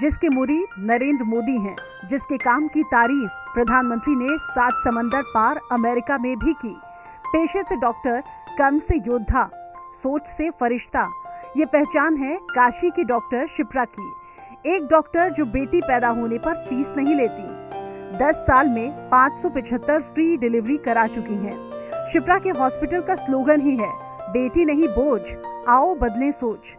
जिसके मुरीद नरेंद्र मोदी हैं, जिसके काम की तारीफ प्रधानमंत्री ने 7 समंदर पार अमेरिका में भी की। पेशे से डॉक्टर, कर्म से योद्धा, सोच से फरिश्ता, ये पहचान है काशी की डॉक्टर शिप्रा की। एक डॉक्टर जो बेटी पैदा होने पर फीस नहीं लेती। 10 साल में 575 फ्री डिलीवरी करा चुकी हैं। शिप्रा के हॉस्पिटल का स्लोगन ही है, बेटी नहीं बोझ, आओ बदलें सोच।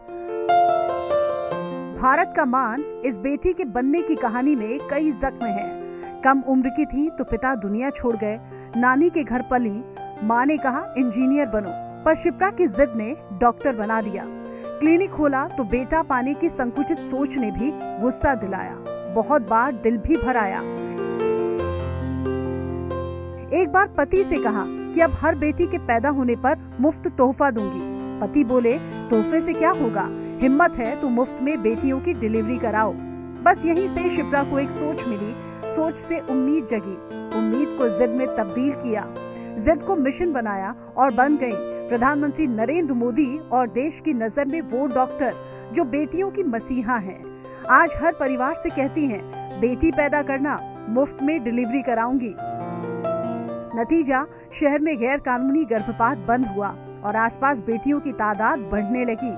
भारत का मान इस बेटी के बनने की कहानी में कई जख्म हैं। कम उम्र की थी तो पिता दुनिया छोड़ गए, नानी के घर पली, माँ ने कहा इंजीनियर बनो, पर शिप्रा की जिद ने डॉक्टर बना दिया। क्लिनिक खोला तो बेटा पाने की संकुचित सोच ने भी गुस्सा दिलाया, बहुत बार दिल भी भर आया। एक बार पति से कहा कि अब हर बेटी के पैदा होने पर मुफ्त तोहफा दूंगी। पति बोले तोहफे से क्या होगा, हिम्मत है तो मुफ्त में बेटियों की डिलीवरी कराओ। बस यहीं से शिप्रा को एक सोच मिली, सोच से उम्मीद जगी, उम्मीद को जिद में तब्दील किया, जिद को मिशन बनाया और बन गई प्रधानमंत्री नरेंद्र मोदी और देश की नजर में वो डॉक्टर जो बेटियों की मसीहा हैं। आज हर परिवार से कहती हैं, बेटी पैदा करना, मुफ्त में डिलीवरी कराऊंगी। नतीजा, शहर में गैर कानूनी गर्भपात बंद हुआ और आसपास बेटियों की तादाद बढ़ने लगी।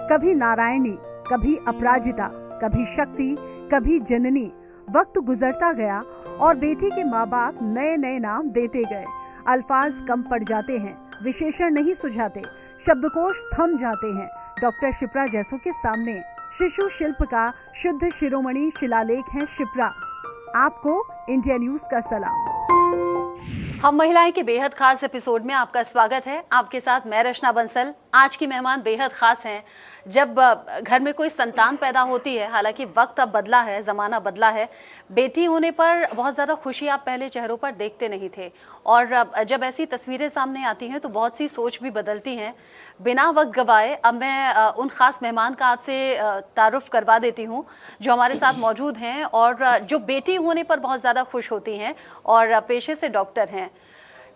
कभी नारायणी, कभी अपराजिता, कभी शक्ति, कभी जननी। वक्त गुजरता गया और बेटी के माँ बाप नए नए नाम देते गए। अल्फाज कम पड़ जाते हैं, विशेषण नहीं सुझाते, शब्दकोश थम जाते हैं। डॉक्टर शिप्रा जैसों के सामने शिशु शिल्प का शुद्ध शिरोमणि शिलालेख है शिप्रा। आपको इंडिया न्यूज का सलाम। हम महिलाएं के बेहद खास एपिसोड में आपका स्वागत है। आपके साथ मैं रचना बंसल। आज की मेहमान बेहद खास हैं। जब घर में कोई संतान पैदा होती है, हालांकि वक्त अब बदला है, ज़माना बदला है, बेटी होने पर बहुत ज़्यादा खुशी आप पहले चेहरों पर देखते नहीं थे, और जब ऐसी तस्वीरें सामने आती हैं तो बहुत सी सोच भी बदलती हैं। बिना वक्त गवाए अब मैं उन ख़ास मेहमान का आपसे तारुफ करवा देती हूँ जो हमारे साथ मौजूद हैं और जो बेटी होने पर बहुत ज़्यादा खुश होती हैं और पेशे से डॉक्टर हैं।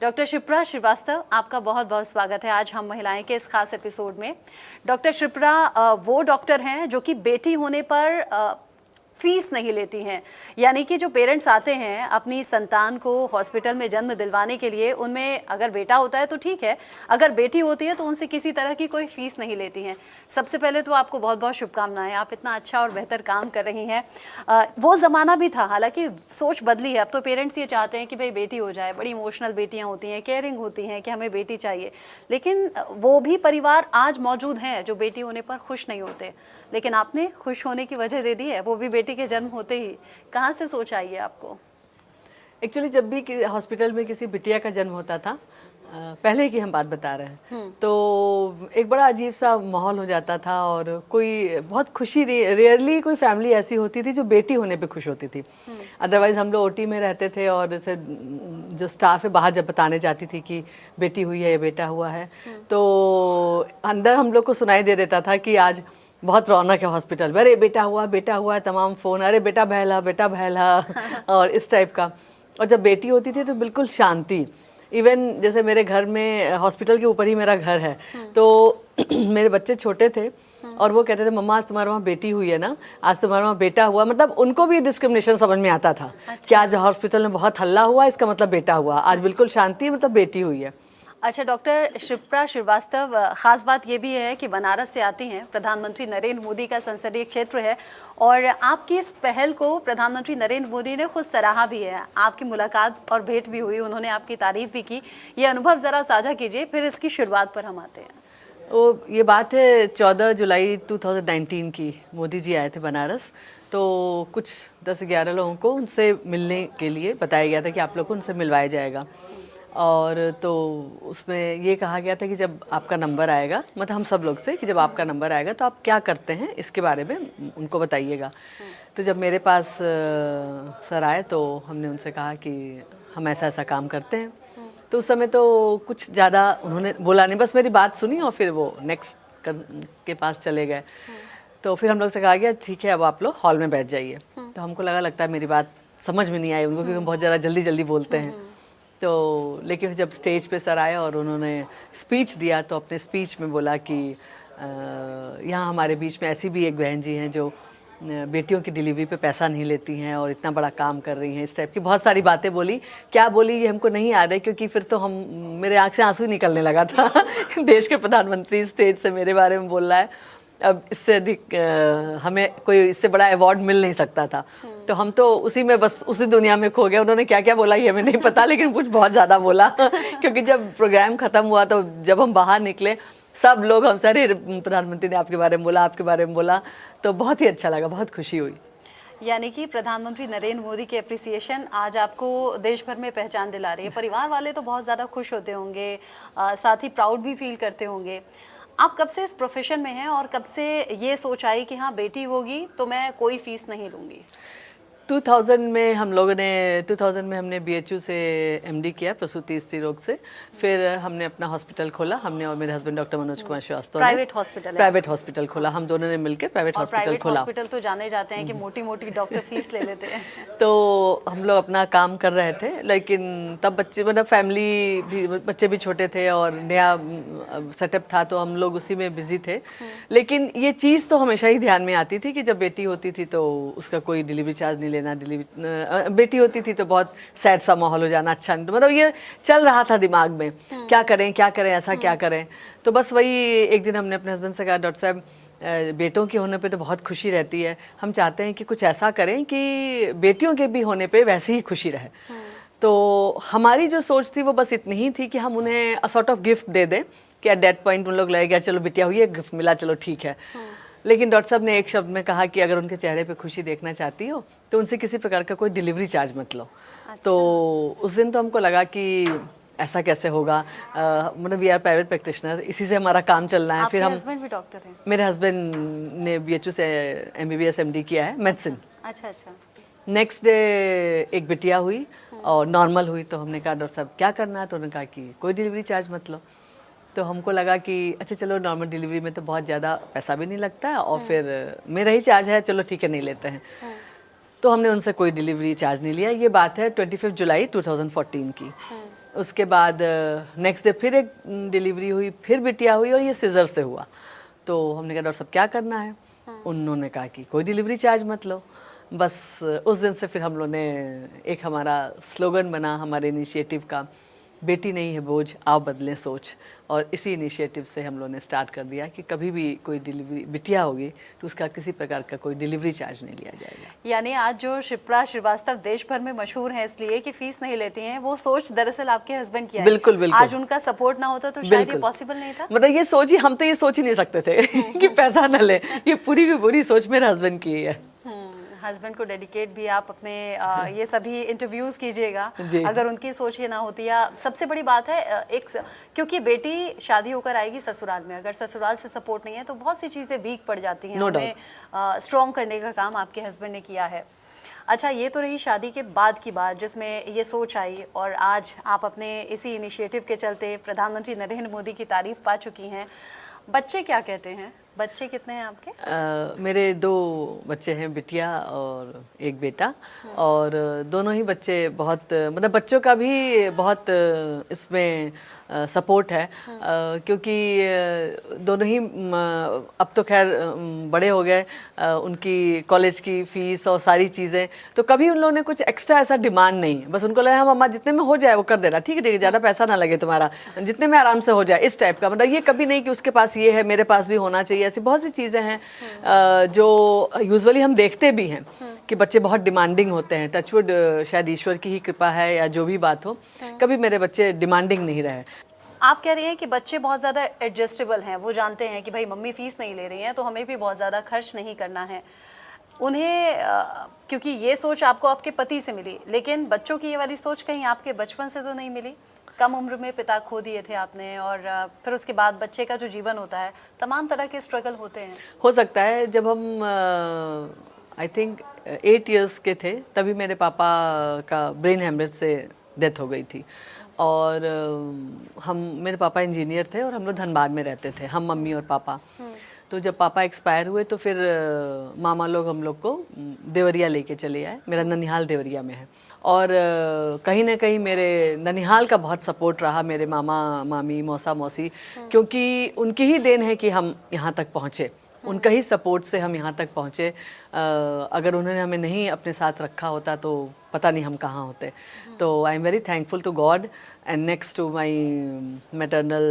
डॉक्टर शिप्रा श्रीवास्तव, आपका बहुत बहुत स्वागत है आज हम महिलाएं के इस खास एपिसोड में। डॉक्टर शिप्रा वो डॉक्टर हैं जो कि बेटी होने पर फीस नहीं लेती हैं, यानी कि जो पेरेंट्स आते हैं अपनी संतान को हॉस्पिटल में जन्म दिलवाने के लिए, उनमें अगर बेटा होता है तो ठीक है, अगर बेटी होती है तो उनसे किसी तरह की कोई फीस नहीं लेती हैं। सबसे पहले तो आपको बहुत बहुत शुभकामनाएं, आप इतना अच्छा और बेहतर काम कर रही हैं। वो ज़माना भी था, हालांकि सोच बदली है। अब तो पेरेंट्स ये चाहते हैं कि भाई बेटी हो जाए, बड़ी इमोशनल बेटियाँ होती हैं, केयरिंग होती हैं कि हमें बेटी चाहिए, लेकिन वो भी परिवार आज मौजूद हैं जो बेटी होने पर खुश नहीं होते, लेकिन आपने खुश होने की वजह दे दी है, वो भी बेटी के जन्म होते ही। कहाँ से सोच आई है आपको? एक्चुअली जब भी हॉस्पिटल में किसी बिटिया का जन्म होता था, पहले की हम बात बता रहे हैं, तो एक बड़ा अजीब सा माहौल हो जाता था और कोई बहुत खुशी, रेयरली कोई फैमिली ऐसी होती थी जो बेटी होने पे खुश होती थी। अदरवाइज़ हम लोग ओटी में रहते थे और जैसे जो स्टाफ है बाहर जब बताने जाती थी कि बेटी हुई है या बेटा हुआ है, तो अंदर हम लोग को सुनाई दे देता था कि आज बहुत रौनक है हॉस्पिटल में, अरे बेटा हुआ है, तमाम फ़ोन, अरे बेटा बहला और इस टाइप का। और जब बेटी होती थी तो बिल्कुल शांति। इवन जैसे मेरे घर में, हॉस्पिटल के ऊपर ही मेरा घर है, तो मेरे बच्चे छोटे थे और वो कहते थे मम्मा आज तुम्हारे वहाँ बेटी हुई है ना, आज तुम्हारे वहाँ बेटा हुआ। मतलब उनको भी डिस्क्रिमिनेशन समझ में आता था। अच्छा। कि आज हॉस्पिटल में बहुत हल्ला हुआ, इसका मतलब बेटा हुआ, आज बिल्कुल शांति, मतलब बेटी हुई है। अच्छा डॉक्टर शिप्रा श्रीवास्तव, ख़ास बात ये भी है कि बनारस से आती हैं, प्रधानमंत्री नरेंद्र मोदी का संसदीय क्षेत्र है और आपकी इस पहल को प्रधानमंत्री नरेंद्र मोदी ने खुद सराहा भी है। आपकी मुलाकात और भेंट भी हुई, उन्होंने आपकी तारीफ भी की। ये अनुभव ज़रा साझा कीजिए, फिर इसकी शुरुआत पर हम आते हैं। ये बात है 14 जुलाई 2019 की। मोदी जी आए थे बनारस, तो कुछ 10-11 लोगों को उनसे मिलने के लिए बताया गया था कि आप लोग को उनसे मिलवाया जाएगा। और तो उसमें ये कहा गया था कि जब आपका नंबर आएगा, मतलब हम सब लोग से, कि जब आपका नंबर आएगा तो आप क्या करते हैं इसके बारे में उनको बताइएगा। तो जब मेरे पास सर आए तो हमने उनसे कहा कि हम ऐसा ऐसा काम करते हैं। तो उस समय तो कुछ ज़्यादा उन्होंने बोला नहीं, बस मेरी बात सुनी और फिर वो नेक्स्ट के पास चले गए। तो फिर हम लोग से कहा गया ठीक है अब आप लोग हॉल में बैठ जाइए। तो हमको लगता है मेरी बात समझ में नहीं आई उनको, क्योंकि हम बहुत ज़्यादा जल्दी बोलते हैं। तो लेकिन जब स्टेज पे सर आए और उन्होंने स्पीच दिया, तो अपने स्पीच में बोला कि यहाँ हमारे बीच में ऐसी भी एक बहन जी हैं जो बेटियों की डिलीवरी पे पैसा नहीं लेती हैं और इतना बड़ा काम कर रही हैं, इस टाइप की बहुत सारी बातें बोली। क्या बोली ये हमको नहीं याद है, क्योंकि फिर तो मेरे आँख से आंसू ही निकलने लगा था। देश के प्रधानमंत्री स्टेज से मेरे बारे में बोल रहा है, अब इससे अधिक हमें कोई इससे बड़ा अवार्ड मिल नहीं सकता था। तो हम तो उसी में बस उसी दुनिया में खो गए। उन्होंने क्या क्या बोला ये हमें नहीं पता, लेकिन कुछ बहुत ज़्यादा बोला। क्योंकि जब प्रोग्राम ख़त्म हुआ तो जब हम बाहर निकले सब लोग हमसे, अरे प्रधानमंत्री ने आपके बारे में बोला, आपके बारे में बोला, तो बहुत ही अच्छा लगा, बहुत खुशी हुई। यानी कि प्रधानमंत्री नरेंद्र मोदी की एप्रिसिएशन आज आपको देश भर में पहचान दिला रही है। परिवार वाले तो बहुत ज़्यादा खुश होते होंगे, साथ ही प्राउड भी फील करते होंगे। आप कब से इस प्रोफेशन में हैं और कब से ये सोच आई कि हाँ बेटी होगी तो मैं कोई फीस नहीं लूँगी? 2000 में हम लोगों ने 2000 में हमने BHU से MD किया, प्रसूति स्त्री रोग से। फिर हमने अपना हॉस्पिटल खोला, हमने और मेरे हस्बैंड डॉक्टर मनोज कुमार श्रीवास्तव ने प्राइवेट हॉस्पिटल खोला। हम दोनों ने मिलकर प्राइवेट हॉस्पिटल खोला। हॉस्पिटल तो जाने जाते हैं कि मोटी मोटी डॉक्टर फीस ले लेते हैं। तो हम लोग अपना काम कर रहे थे, लेकिन तब बच्चे मतलब फैमिली भी, बच्चे भी छोटे थे और नया सेटअप था, तो हम लोग उसी में बिजी थे। लेकिन ये चीज़ तो हमेशा ही ध्यान में आती थी कि जब बेटी होती थी तो उसका कोई डिलीवरी चार्ज नहीं लेना, डिलीवरी बेटी होती थी तो बहुत सैड सा माहौल हो जाना, अच्छा नहीं, तो मतलब ये चल रहा था दिमाग में, क्या करें ऐसा क्या करें। तो बस वही एक दिन हमने अपने हस्बैंड से कहा, डॉक्टर साहब बेटों के होने पे तो बहुत खुशी रहती है, हम चाहते हैं कि कुछ ऐसा करें कि बेटियों के भी होने पे वैसी ही खुशी रहे। तो हमारी जो सोच थी वो बस इतनी ही थी कि हम उन्हें अ सॉर्ट ऑफ गिफ्ट दे दें कि एट दैट पॉइंट उन लोग लगेगा चलो बिटिया हुई है, गिफ्ट मिला, चलो ठीक है। लेकिन डॉक्टर साहब ने एक शब्द में कहा कि अगर उनके चेहरे पे खुशी देखना चाहती हो तो उनसे किसी प्रकार का कोई डिलीवरी चार्ज मत लो। अच्छा। तो उस दिन तो हमको लगा कि ऐसा कैसे होगा, मतलब वी आर प्राइवेट प्रैक्टिशनर, इसी से हमारा काम चलना है। फिर हम, हस्बैंड भी डॉक्टर हैं? मेरे हस्बैंड ने BHU से MBBS MD किया है, मेडिसिन। अच्छा अच्छा। नेक्स्ट डे एक बिटिया हुई और नॉर्मल हुई, तो हमने कहा डॉक्टर साहब क्या करना है, तो उन्होंने कहा कि कोई डिलीवरी चार्ज मत लो। तो हमको लगा कि अच्छा चलो नॉर्मल डिलीवरी में तो बहुत ज़्यादा पैसा भी नहीं लगता है और फिर मेरा ही चार्ज है, चलो ठीक है नहीं लेते हैं। तो हमने उनसे कोई डिलीवरी चार्ज नहीं लिया। ये बात है 25 जुलाई 2014 की। उसके बाद नेक्स्ट डे फिर एक डिलीवरी हुई, फिर बिटिया हुई और ये सीजर से हुआ। तो हमने कहा डॉक्टर साहब क्या करना है, उन्होंने कहा कि कोई डिलीवरी चार्ज मत लो। बस उस दिन से फिर हम लोगों ने, एक हमारा स्लोगन बना हमारे इनिशिएटिव का, बेटी नहीं है बोझ आओ बदलें सोच। और इसी इनिशिएटिव से हम लोगों ने स्टार्ट कर दिया कि कभी भी कोई डिलीवरी बिटिया होगी तो उसका किसी प्रकार का कोई डिलीवरी चार्ज नहीं लिया जाएगा। यानी आज जो शिप्रा श्रीवास्तव देश भर में मशहूर है इसलिए कि फीस नहीं लेती हैं, वो सोच दरअसल आपके हस्बैंड की है। बिल्कुल बिल्कुल। आज उनका सपोर्ट ना होता तो शायद ये पॉसिबल नहीं था। मतलब ये सोच ही, हम तो ये सोच ही नहीं सकते थे कि पैसा न ले। ये पूरी की पूरी सोच मेरे हस्बैंड की है। हस्बैंड को डेडिकेट भी आप अपने ये सभी इंटरव्यूज कीजिएगा। अगर उनकी सोच ये ना होती, या सबसे बड़ी बात है क्योंकि बेटी शादी होकर आएगी ससुराल में, अगर ससुराल से सपोर्ट नहीं है तो बहुत सी चीज़ें वीक पड़ जाती हैं। उन्हें स्ट्रॉन्ग करने का काम आपके हस्बैंड ने किया है। अच्छा, ये तो रही शादी के बाद की बात जिसमें ये सोच आई, और आज आप अपने इसी इनिशिएटिव के चलते प्रधानमंत्री नरेंद्र मोदी की तारीफ पा चुकी हैं। बच्चे क्या कहते हैं? बच्चे कितने हैं आपके? मेरे 2 बच्चे हैं, बिटिया और एक बेटा। और दोनों ही बच्चे बहुत, मतलब बच्चों का भी बहुत इसमें सपोर्ट है, क्योंकि दोनों ही अब तो खैर बड़े हो गए, उनकी कॉलेज की फ़ीस और सारी चीज़ें, तो कभी उन लोगों ने कुछ एक्स्ट्रा ऐसा डिमांड नहीं। बस उनको लगा हाँ मम्मा जितने में हो जाए वो कर देना, ठीक है ठीक है, ज़्यादा पैसा ना लगे तुम्हारा, जितने में आराम से हो जाए, इस टाइप का। मतलब ये कभी नहीं कि उसके पास ये है मेरे पास भी होना चाहिए। ऐसी बहुत सी चीज़ें हैं जो यूजुअली हम देखते भी हैं कि बच्चे बहुत डिमांडिंग होते हैं। टचवुड शायद ईश्वर की ही कृपा है या जो भी बात हो, कभी मेरे बच्चे डिमांडिंग नहीं रहे। आप कह रही हैं कि बच्चे बहुत ज़्यादा एडजस्टेबल हैं, वो जानते हैं कि भाई मम्मी फीस नहीं ले रही हैं तो हमें भी बहुत ज़्यादा खर्च नहीं करना है। उन्हें क्योंकि ये सोच आपको आपके पति से मिली, लेकिन बच्चों की ये वाली सोच कहीं आपके बचपन से तो नहीं मिली? कम उम्र में पिता खो दिए थे आपने, और फिर उसके बाद बच्चे का जो जीवन होता है, तमाम तरह के स्ट्रगल होते हैं। हो सकता है जब हम आई थिंक 8 इयर्स के थे तभी मेरे पापा का ब्रेन हेमरेज से डेथ हो गई थी। और मेरे पापा इंजीनियर थे और हम लोग धनबाद में रहते थे, हम मम्मी और पापा। तो जब पापा एक्सपायर हुए तो फिर मामा लोग हम लोग को देवरिया लेके चले आए। मेरा ननिहाल देवरिया में है, और कहीं ना कहीं मेरे ननिहाल का बहुत सपोर्ट रहा, मेरे मामा मामी मौसा मौसी, क्योंकि उनकी ही देन है कि हम यहाँ तक पहुँचे। उनका ही सपोर्ट से हम यहाँ तक पहुँचे। अगर उन्होंने हमें नहीं अपने साथ रखा होता तो पता नहीं हम कहाँ होते। तो I am very thankful to God and next to my maternal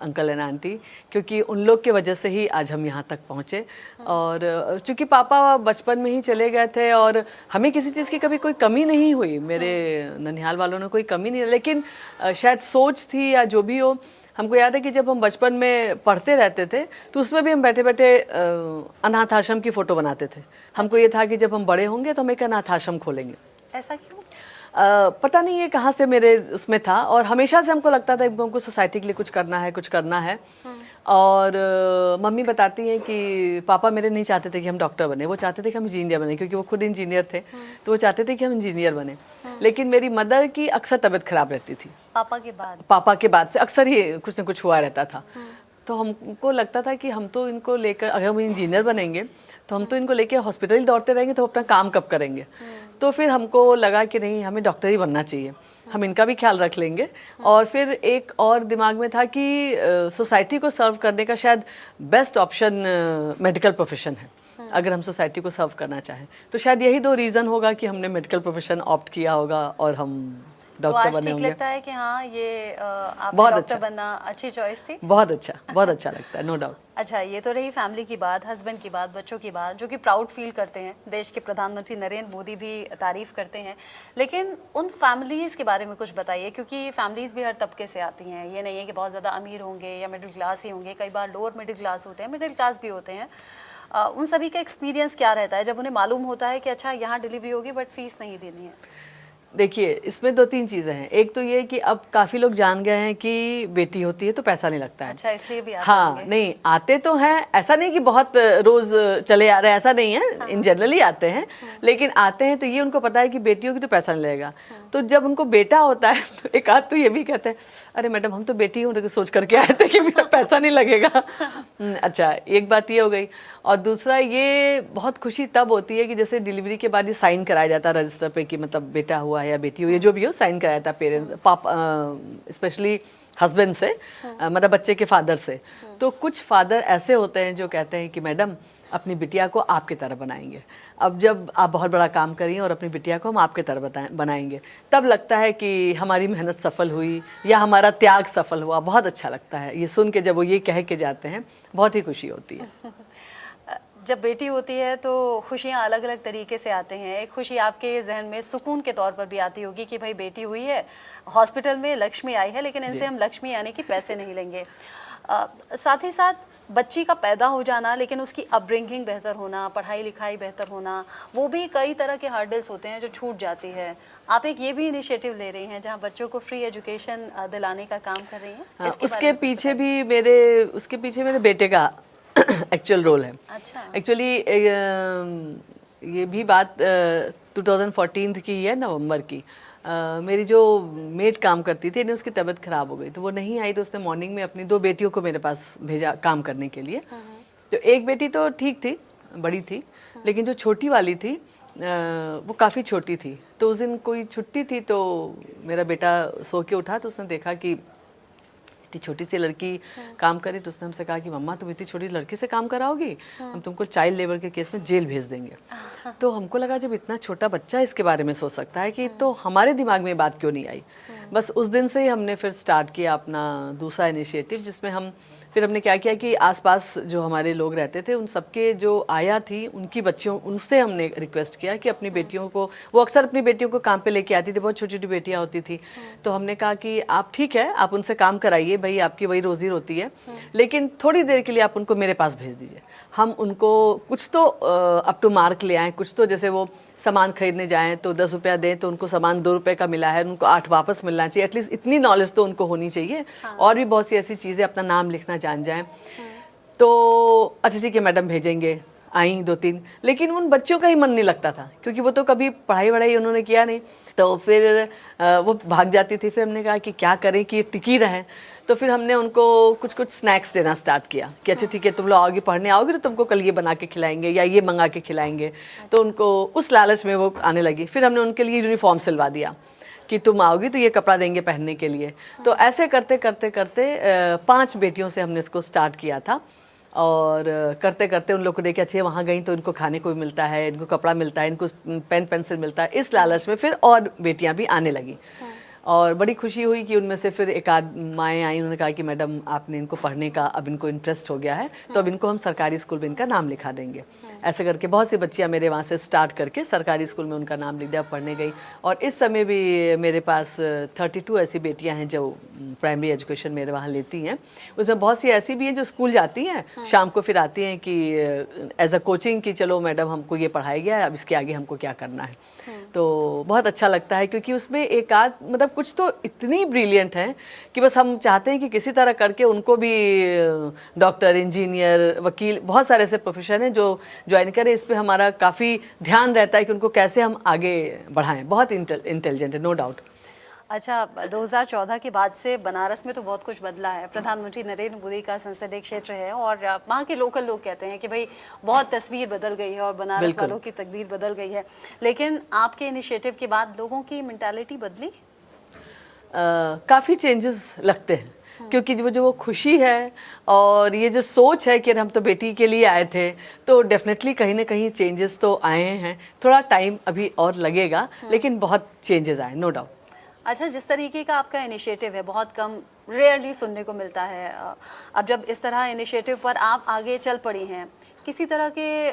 uncle and aunty, क्योंकि उन लोग की वजह से ही आज हम यहाँ तक पहुँचे। और चूँकि पापा बचपन में ही चले गए थे और हमें किसी चीज़ की कभी कोई कमी नहीं हुई, मेरे ननिहाल वालों ने कोई कमी नहीं, लेकिन शायद सोच थी या जो भी हो। हमको याद है कि जब हम बचपन में पढ़ते रहते थे तो उसमें भी हम बैठे बैठे अनाथ आश्रम की फ़ोटो बनाते थे। हमको ये था कि जब हम बड़े होंगे तो हम एक अनाथ आश्रम खोलेंगे। ऐसा क्यों? पता नहीं ये कहाँ से मेरे उसमें था, और हमेशा से हमको लगता था कि हमको सोसाइटी के लिए कुछ करना है, कुछ करना है। और मम्मी बताती हैं कि पापा मेरे नहीं चाहते थे कि हम डॉक्टर बने, वो चाहते थे कि हम इंजीनियर बने, क्योंकि वो खुद इंजीनियर थे। तो वो चाहते थे कि हम इंजीनियर बने। लेकिन मेरी मदर की अक्सर तबीयत खराब रहती थी। पापा के बाद से अक्सर ही कुछ न कुछ हुआ रहता था। तो हमको लगता था कि हम तो इनको लेकर, अगर हम इंजीनियर बनेंगे तो हम तो इनको लेकर हॉस्पिटल ही दौड़ते रहेंगे, तो अपना काम कब करेंगे। तो फिर हमको लगा कि नहीं, हमें डॉक्टर ही बनना चाहिए, हम इनका भी ख्याल रख लेंगे। और फिर एक और दिमाग में था कि सोसाइटी को सर्व करने का शायद बेस्ट ऑप्शन मेडिकल प्रोफेशन है। अगर हम सोसाइटी को सर्व करना चाहें तो शायद यही दो रीज़न होगा कि हमने मेडिकल प्रोफेशन ऑप्ट किया होगा और हम डॉक्टर बने होंगे। लगता है कि हाँ, ये आपने डॉक्टर बनना अच्छी चॉइस थी। बहुत अच्छा लगता है, नो डाउट। अच्छा, ये तो रही फैमिली की बात, हस्बैंड की बात, बच्चों की बात, जो कि प्राउड फील करते हैं। देश के प्रधानमंत्री नरेंद्र मोदी भी तारीफ करते हैं। लेकिन उन फैमिलीज़ के बारे में कुछ बताइए, क्योंकि फैमिलीज़ भी हर तबके से आती हैं। ये नहीं है कि बहुत ज़्यादा अमीर होंगे या मिडिल क्लास ही होंगे, कई बार लोअर मिडिल क्लास होते हैं, मिडिल क्लास भी होते हैं। उन सभी का एक्सपीरियंस क्या रहता है जब उन्हें मालूम होता है कि अच्छा यहाँ डिलीवरी होगी बट फीस नहीं देनी है? देखिए, इसमें दो तीन चीज़ें हैं। एक तो ये कि अब काफ़ी लोग जान गए हैं कि बेटी होती है तो पैसा नहीं लगता है। अच्छा, इसलिए भी आते हाँ होंगे। नहीं, आते तो हैं, ऐसा नहीं कि बहुत रोज़ चले आ रहे हैं, ऐसा नहीं है। इन जनरली आते हैं, लेकिन आते हैं तो ये उनको पता है कि बेटी होगी तो पैसा नहीं लगेगा। तो जब उनको बेटा होता है तो एक आध तो ये भी कहते हैं, अरे मैडम हम तो बेटी हूँ, तो सोच करके आए थे कि मेरा पैसा नहीं लगेगा। अच्छा, एक बात ये हो गई। और दूसरा, ये बहुत खुशी तब होती है कि जैसे डिलीवरी के बाद ये साइन कराया जाता है रजिस्टर पे कि मतलब बेटा हुआ है या बेटी हुई है, जो भी हो, साइन कराया जाता है पेरेंट्स, पापा स्पेशली हस्बैंड से, मतलब बच्चे के फादर से। तो कुछ फादर ऐसे होते हैं जो कहते हैं कि मैडम अपनी बिटिया को आपके तरह बनाएंगे। अब जब आप बहुत बड़ा काम करिए और अपनी बिटिया को हम आपके तरह बनाएंगे, तब लगता है कि हमारी मेहनत सफल हुई या हमारा त्याग सफल हुआ। बहुत अच्छा लगता है ये सुन के, जब वो ये कह के जाते हैं, बहुत ही खुशी होती है। जब बेटी होती है तो खुशियाँ अलग अलग तरीके से आते हैं। एक खुशी आपके जहन में सुकून के तौर पर भी आती होगी कि भाई बेटी हुई है, हॉस्पिटल में लक्ष्मी आई है, लेकिन इनसे हम लक्ष्मी यानी कि पैसे नहीं लेंगे। साथ ही साथ बच्ची का पैदा हो जाना, लेकिन उसकी अपब्रिंगिंग बेहतर होना, पढ़ाई लिखाई बेहतर होना, वो भी कई तरह के हर्डल्स होते हैं जो छूट जाती है। आप एक ये भी इनिशिएटिव ले रही हैं जहाँ बच्चों को फ्री एजुकेशन दिलाने का काम कर रही हैं। उसके पीछे मेरे बेटे का एक्चुअल रोल है। अच्छा। एक्चुअली ये भी बात 2014 की है, नवंबर की। मेरी जो मेड काम करती थी उसकी तबीयत ख़राब हो गई, तो वो नहीं आई। तो उसने मॉर्निंग में अपनी 2 बेटियों को मेरे पास भेजा काम करने के लिए। तो एक बेटी तो ठीक थी, बड़ी थी, लेकिन जो छोटी वाली थी वो काफ़ी छोटी थी। तो उस दिन कोई छुट्टी थी, तो मेरा बेटा सो के उठा तो उसने देखा कि इतनी छोटी सी लड़की काम करे। तो उसने हमसे कहा कि मम्मा तुम इतनी छोटी लड़की से काम कराओगी, हम तुमको चाइल्ड लेबर के केस में जेल भेज देंगे। तो हमको लगा जब इतना छोटा बच्चा इसके बारे में सोच सकता है कि, तो हमारे दिमाग में बात क्यों नहीं आई। बस उस दिन से ही हमने फिर स्टार्ट किया अपना दूसरा इनिशिएटिव, जिसमें हम फिर हमने क्या किया कि आसपास जो हमारे लोग रहते थे उन सबके जो आया थी उनकी बच्चियों, उनसे हमने रिक्वेस्ट किया कि अपनी बेटियों को, वो अक्सर अपनी बेटियों को काम पे लेके आती थी, बहुत छोटी छोटी बेटियां होती थी। तो हमने कहा कि आप ठीक है, आप उनसे काम कराइए, भाई आपकी वही रोजी रोटी है, लेकिन थोड़ी देर के लिए आप उनको मेरे पास भेज दीजिए। हम उनको कुछ तो अप टू मार्क ले आएँ, कुछ तो जैसे वो सामान खरीदने जाएं तो 10 रुपया दें तो उनको सामान 2 रुपये का मिला है, उनको 8 वापस मिलना चाहिए। एटलीस्ट इतनी नॉलेज तो उनको होनी चाहिए। और भी बहुत सी ऐसी चीज़ें, अपना नाम लिखना जान जाएं। तो अच्छा ठीक है मैडम, भेजेंगे। आई 2-3, लेकिन उन बच्चों का ही मन नहीं लगता था, क्योंकि वो तो कभी पढ़ाई वढ़ाई उन्होंने किया नहीं। तो फिर वो भाग जाती थी। फिर हमने कहा कि क्या करें कि ये टिकी रहें। तो फिर हमने उनको कुछ कुछ स्नैक्स देना स्टार्ट किया कि अच्छा ठीक है, तुम लोग आओगी, पढ़ने आओगी तो तुमको कल ये बना के खिलाएंगे या ये मंगा के खिलाएंगे। तो उनको उस लालच में वो आने लगी। फिर हमने उनके लिए यूनिफॉर्म सिलवा दिया कि तुम आओगी तो ये कपड़ा देंगे पहनने के लिए। तो ऐसे करते करते करते 5 बेटियों से हमने इसको स्टार्ट किया था। और करते करते उन लोग को देखे अच्छे वहाँ गई तो इनको खाने को भी मिलता है, इनको कपड़ा मिलता है, इनको पेन पेंसिल मिलता है, इस लालच में फिर और बेटियाँ भी आने लगी। और बड़ी खुशी हुई कि उनमें से फिर एक आध माएँ आई, उन्होंने कहा कि मैडम आपने इनको पढ़ने का अब इनको इंटरेस्ट हो गया है तो अब इनको हम सरकारी स्कूल में इनका नाम लिखा देंगे। ऐसे करके बहुत सी बच्चियाँ मेरे वहाँ से स्टार्ट करके सरकारी स्कूल में उनका नाम लिख दिया, पढ़ने गई। और इस समय भी मेरे पास 32 ऐसी बेटियाँ हैं जो प्राइमरी एजुकेशन मेरे वहाँ लेती हैं। उसमें बहुत सी ऐसी भी हैं जो स्कूल जाती हैं, शाम को फिर आती हैं कि एज अ कोचिंग कि चलो मैडम हमको ये पढ़ाया गया है, अब इसके आगे हमको क्या करना है। तो बहुत अच्छा लगता है क्योंकि उसमें एक आध मतलब कुछ तो इतनी ब्रिलियंट हैं कि बस हम चाहते हैं कि किसी तरह करके उनको भी डॉक्टर, इंजीनियर, वकील, बहुत सारे ऐसे प्रोफेशन हैं जो ज्वाइन करें। इस पे हमारा काफ़ी ध्यान रहता है कि उनको कैसे हम आगे बढ़ाएं। बहुत इंटेलिजेंट है, नो डाउट। अच्छा, 2014 के बाद से बनारस में तो बहुत कुछ बदला है। प्रधानमंत्री नरेंद्र मोदी का संसदीय क्षेत्र है और वहाँ के लोकल लोग कहते हैं कि भाई बहुत तस्वीर बदल गई है और बनारस वालों की तकदीर बदल गई है। लेकिन आपके इनिशिएटिव के बाद लोगों की मेंटालिटी बदली? काफ़ी चेंजेस लगते हैं क्योंकि जो वो खुशी है और ये जो सोच है कि हम तो बेटी के लिए आए थे, तो डेफिनेटली कहीं ना कहीं चेंजेस तो आए हैं। थोड़ा टाइम अभी और लगेगा लेकिन बहुत चेंजेस आए, नो डाउट। अच्छा, जिस तरीके का आपका इनिशिएटिव है बहुत कम, रेयरली सुनने को मिलता है। अब जब इस तरह इनिशिएटिव पर आप आगे चल पड़ी हैं, किसी तरह के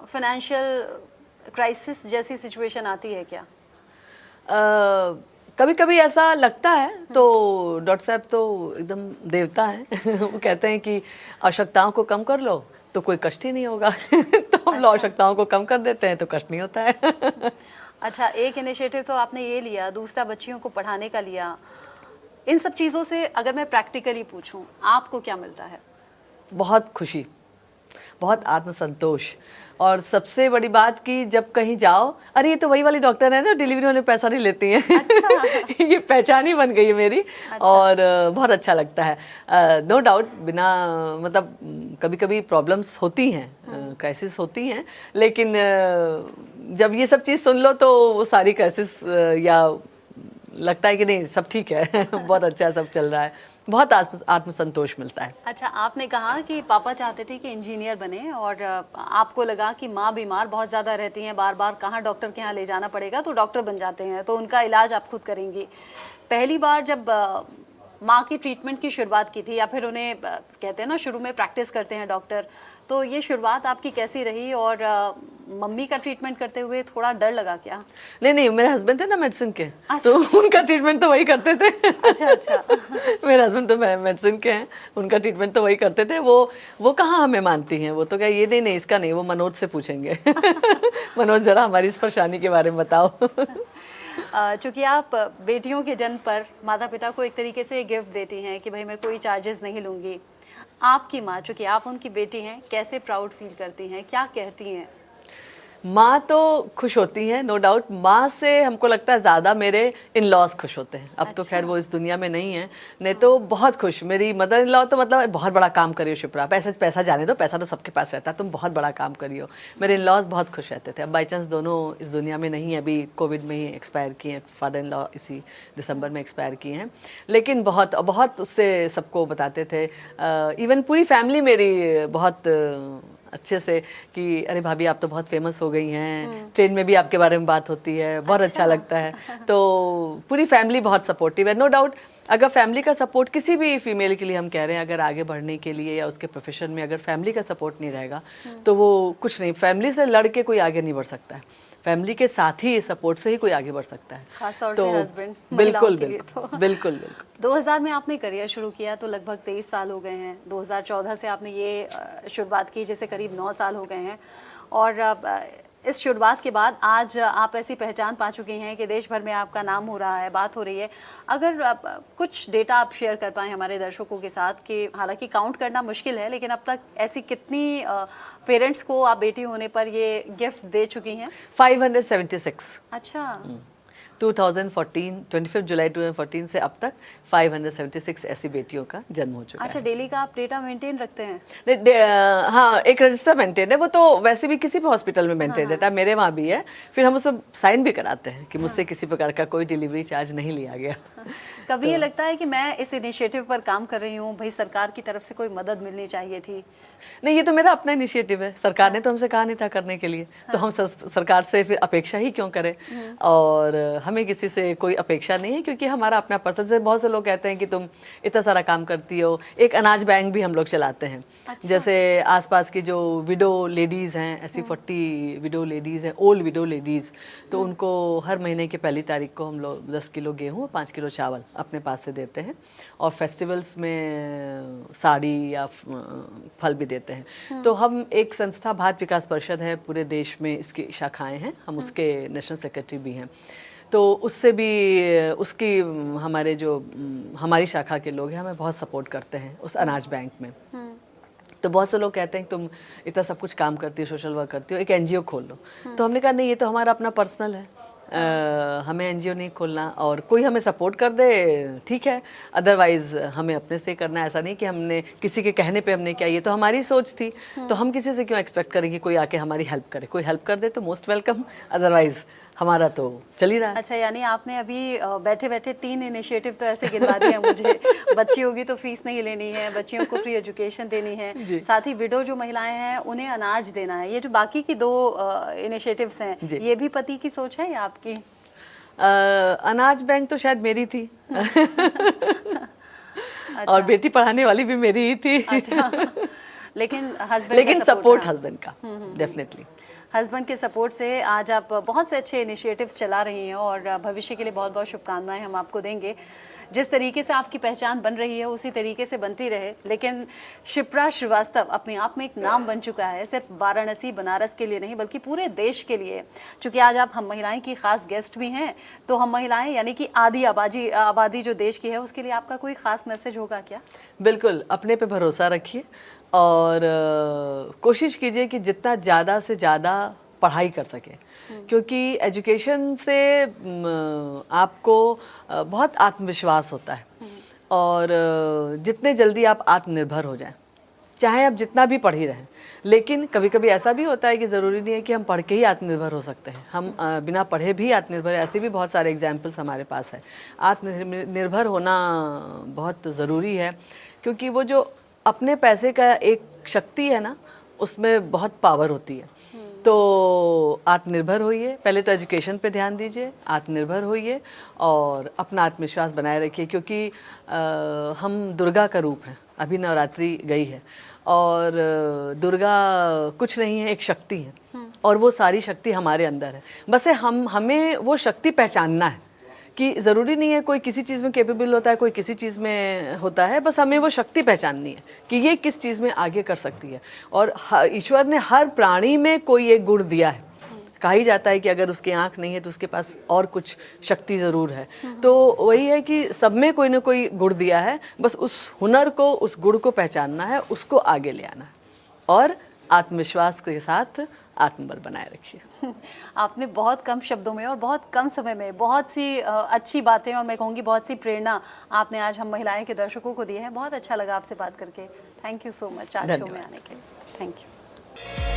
फाइनेंशियल क्राइसिस जैसी सिचुएशन आती है क्या? कभी कभी ऐसा लगता है तो डॉक्टर साहब तो एकदम देवता हैं वो कहते हैं कि आवश्यकताओं को कम कर लो तो कोई कष्ट ही नहीं होगा तो हम लोग आवश्यकताओं को कम कर देते हैं तो कष्ट नहीं होता है अच्छा, एक इनिशिएटिव तो आपने ये लिया, दूसरा बच्चियों को पढ़ाने का लिया। इन सब चीज़ों से अगर मैं प्रैक्टिकली पूछूं, आपको क्या मिलता है? बहुत खुशी, बहुत आत्मसंतोष, और सबसे बड़ी बात कि जब कहीं जाओ, अरे ये तो वही वाली डॉक्टर है ना, डिलीवरी होने पैसा नहीं लेती हैं। अच्छा। ये पहचान ही बन गई है मेरी। अच्छा। और बहुत अच्छा लगता है। नो डाउट, बिना मतलब कभी कभी प्रॉब्लम्स होती हैं, क्राइसिस होती हैं, लेकिन जब ये सब चीज़ सुन लो तो वो सारी क्राइसिस या लगता है कि नहीं सब ठीक है बहुत अच्छा सब चल रहा है, बहुत आत्मसंतोष मिलता है। अच्छा, आपने कहा कि पापा चाहते थे कि इंजीनियर बने और आपको लगा कि माँ बीमार बहुत ज़्यादा रहती हैं, बार बार कहाँ डॉक्टर के यहाँ ले जाना पड़ेगा, तो डॉक्टर बन जाते हैं, तो उनका इलाज आप खुद करेंगी। पहली बार जब माँ की ट्रीटमेंट की शुरुआत की थी, या फिर उन्हें कहते हैं ना शुरू में प्रैक्टिस करते हैं डॉक्टर, तो ये शुरुआत आपकी कैसी रही? और मम्मी का ट्रीटमेंट करते हुए थोड़ा डर लगा क्या? नहीं, मेरे हस्बैंड थे ना मेडिसिन के। अच्छा। तो उनका ट्रीटमेंट तो वही करते थे। अच्छा मेरे हस्बैंड तो मेडिसिन के हैं, उनका ट्रीटमेंट तो वही करते थे। वो कहाँ हमें मानती हैं, वो तो क्या ये नहीं इसका नहीं, वो मनोज से पूछेंगे मनोज जरा हमारी इस परेशानी के बारे में बताओ। चूँकि आप बेटियों के जन्म पर माता पिता को एक तरीके से गिफ्ट देती हैं कि भाई मैं कोई चार्जेस नहीं लूँगी, आपकी माँ, चूँकि आप उनकी बेटी हैं, कैसे प्राउड फील करती हैं, क्या कहती हैं? माँ तो खुश होती हैं, नो डाउट। माँ से हमको लगता है ज़्यादा मेरे इन लॉज खुश होते हैं। अब तो खैर वो इस दुनिया में नहीं है, नहीं तो बहुत खुश। मेरी मदर इन लॉ तो मतलब बहुत बड़ा काम करियो शिप्रा, पैसा जाने दो, पैसा तो सबके पास रहता है, तुम बहुत बड़ा काम करियो। मेरे इन लॉज बहुत खुश रहते थे। अब बाई चांस दोनों इस दुनिया में नहीं है, अभी कोविड में ही एक्सपायर किए हैं, फादर इन लॉ इसी दिसंबर में एक्सपायर किए हैं, लेकिन बहुत बहुत उससे सबको बताते थे। इवन पूरी फैमिली मेरी बहुत अच्छे से कि अरे भाभी आप तो बहुत फेमस हो गई हैं, ट्रेन में भी आपके बारे में बात होती है, बहुत अच्छा लगता है। तो पूरी फैमिली बहुत सपोर्टिव है, नो डाउट। अगर फैमिली का सपोर्ट किसी भी फीमेल के लिए हम कह रहे हैं, अगर आगे बढ़ने के लिए या उसके प्रोफेशन में अगर फैमिली का सपोर्ट नहीं रहेगा तो वो कुछ नहीं, फैमिली से लड़ के कोई आगे नहीं बढ़ सकता है, फैमिली के साथ ही सपोर्ट से ही कोई आगे बढ़ सकता है। खासतौर तो से हस्बैंड, बिल्कुल बिल्कुल बिल्कुल। 2000 में आपने करियर शुरू किया तो लगभग 23 साल हो गए हैं। 2014 से आपने ये शुरुआत की जिसे करीब 9 साल हो गए हैं, और इस शुरुआत के बाद आज आप ऐसी पहचान पा चुकी हैं कि देश भर में आपका नाम हो रहा है, बात हो रही है। अगर कुछ डेटा आप शेयर कर पाएँ हमारे दर्शकों के साथ कि हालांकि काउंट करना मुश्किल है, लेकिन अब तक ऐसी कितनी पेरेंट्स को आप बेटी होने पर ये गिफ्ट दे चुकी हैं? 576। अच्छा, 2014 25 जुलाई 2014 से अब तक 576 ऐसी बेटियों का जन्म हो चुका अच्छा, है। डेली का आप डेटा मेंटेन रखते हैं? हाँ, एक रजिस्टर मेंटेन है, वो तो वैसे भी किसी भी हॉस्पिटल में मेंटेन रहता है, मेरे वहाँ भी है। फिर हम उसमें साइन भी कराते हैं कि मुझसे किसी प्रकार का कोई डिलीवरी चार्ज नहीं लिया गया। कभी ये लगता है कि मैं इस इनिशिएटिव पर काम कर रही हूँ, भाई सरकार की तरफ से कोई मदद मिलनी चाहिए थी? नहीं, ये तो मेरा अपना इनिशिएटिव है, सरकार ने तो हमसे कहा नहीं था करने के लिए, तो हम सरकार से फिर अपेक्षा ही क्यों करें। और हमें किसी से कोई अपेक्षा नहीं है, क्योंकि हमारा अपना पर्सन से बहुत से लोग कहते हैं कि तुम इतना सारा काम करती हो। एक अनाज बैंक भी हम लोग चलाते हैं। अच्छा। जैसे आसपास की जो विडो लेडीज़ हैं, ऐसी 40 विडो लेडीज़ हैं, ओल्ड विडो लेडीज़, तो उनको हर महीने की पहली तारीख को हम लोग 10 किलो गेहूँ, 5 किलो चावल अपने पास से देते हैं। और फेस्टिवल्स में साड़ी या फल भी देते हैं। तो हम एक संस्था, भारत विकास परिषद है, पूरे देश में इसकी शाखाएं हैं, हम उसके नेशनल सेक्रेटरी भी हैं। तो उससे भी उसकी हमारे जो हमारी शाखा के लोग हैं हमें बहुत सपोर्ट करते हैं उस अनाज बैंक में। तो बहुत से लोग कहते हैं कि तुम इतना सब कुछ काम करती हो, सोशल वर्क करती हो, एक एनजीओ खोल लो। तो हमने कहा नहीं, ये तो हमारा अपना पर्सनल है, हमें एनजीओ नहीं खोलना। और कोई हमें सपोर्ट कर दे ठीक है, अदरवाइज हमें अपने से करना है। ऐसा नहीं कि हमने किसी के कहने पे हमने किया, ये तो हमारी सोच थी। तो हम किसी से क्यों एक्सपेक्ट करेंगे कोई आके हमारी हेल्प करे। कोई हेल्प कर दे तो मोस्ट वेलकम, अदरवाइज हमारा तो चल ही रहा है। अच्छा, यानी आपने अभी बैठे बैठे 3 इनिशिएटिव तो ऐसे गिनवा दिए हैं मुझे। बच्ची होगी तो फीस नहीं लेनी है, बच्चियों को फ्री एजुकेशन देनी है, साथ ही विडो जो महिलाएं हैं उन्हें अनाज देना है। ये जो बाकी की 2 इनिशिएटिव्स हैं, ये भी पति की सोच है या आपकी? अनाज बैंक तो शायद मेरी थी। और बेटी पढ़ाने वाली भी मेरी ही थी। अच्छा। लेकिन सपोर्ट हस्बैंड का डेफिनेटली। हस्बैंड के सपोर्ट से आज आप बहुत से अच्छे इनिशिएटिव्स चला रही हैं और भविष्य के लिए बहुत बहुत शुभकामनाएं हम आपको देंगे। जिस तरीके से आपकी पहचान बन रही है उसी तरीके से बनती रहे। लेकिन शिप्रा श्रीवास्तव अपने आप में एक नाम बन चुका है, सिर्फ वाराणसी बनारस के लिए नहीं बल्कि पूरे देश के लिए। चूँकि आज आप हम महिलाएं की खास गेस्ट भी हैं, तो हम महिलाएं यानी कि आधी आबादी जो देश की है उसके लिए आपका कोई खास मैसेज होगा क्या? बिल्कुल, अपने पे भरोसा रखिए और कोशिश कीजिए कि जितना ज़्यादा से ज़्यादा पढ़ाई कर सके, क्योंकि एजुकेशन से आपको बहुत आत्मविश्वास होता है। और जितने जल्दी आप आत्मनिर्भर हो जाएं, चाहे आप जितना भी पढ़ ही रहें, लेकिन कभी कभी ऐसा भी होता है कि ज़रूरी नहीं है कि हम पढ़ के ही आत्मनिर्भर हो सकते हैं। हम बिना पढ़े भी आत्मनिर्भर, ऐसे भी बहुत सारे एग्जाम्पल्स हमारे पास है। आत्मनिर्भर होना बहुत ज़रूरी है, क्योंकि वो जो अपने पैसे का एक शक्ति है ना, उसमें बहुत पावर होती है। तो आत्मनिर्भर होइए, पहले तो एजुकेशन पे ध्यान दीजिए, आत्मनिर्भर होइए और अपना आत्मविश्वास बनाए रखिए, क्योंकि हम दुर्गा का रूप हैं। अभी नवरात्रि गई है और दुर्गा कुछ नहीं है, एक शक्ति है और वो सारी शक्ति हमारे अंदर है। बस हमें वो शक्ति पहचानना है कि ज़रूरी नहीं है कोई किसी चीज़ में कैपेबल होता है, कोई किसी चीज़ में होता है। बस हमें वो शक्ति पहचाननी है कि ये किस चीज़ में आगे कर सकती है। और ईश्वर ने हर प्राणी में कोई एक गुण दिया है। कहा ही जाता है कि अगर उसकी आँख नहीं है तो उसके पास और कुछ शक्ति ज़रूर है। तो वही है कि सब में कोई ना कोई गुण दिया है, बस उस हुनर को, उस गुण को पहचानना है, उसको आगे ले आना है और आत्मविश्वास के साथ आत्मबल बनाए रखिए। आपने बहुत कम शब्दों में और बहुत कम समय में बहुत सी अच्छी बातें और मैं कहूँगी बहुत सी प्रेरणा आपने आज हम महिलाएं के दर्शकों को दी है। बहुत अच्छा लगा आपसे बात करके। थैंक यू सो मच आज शो में आने के लिए। Thank you.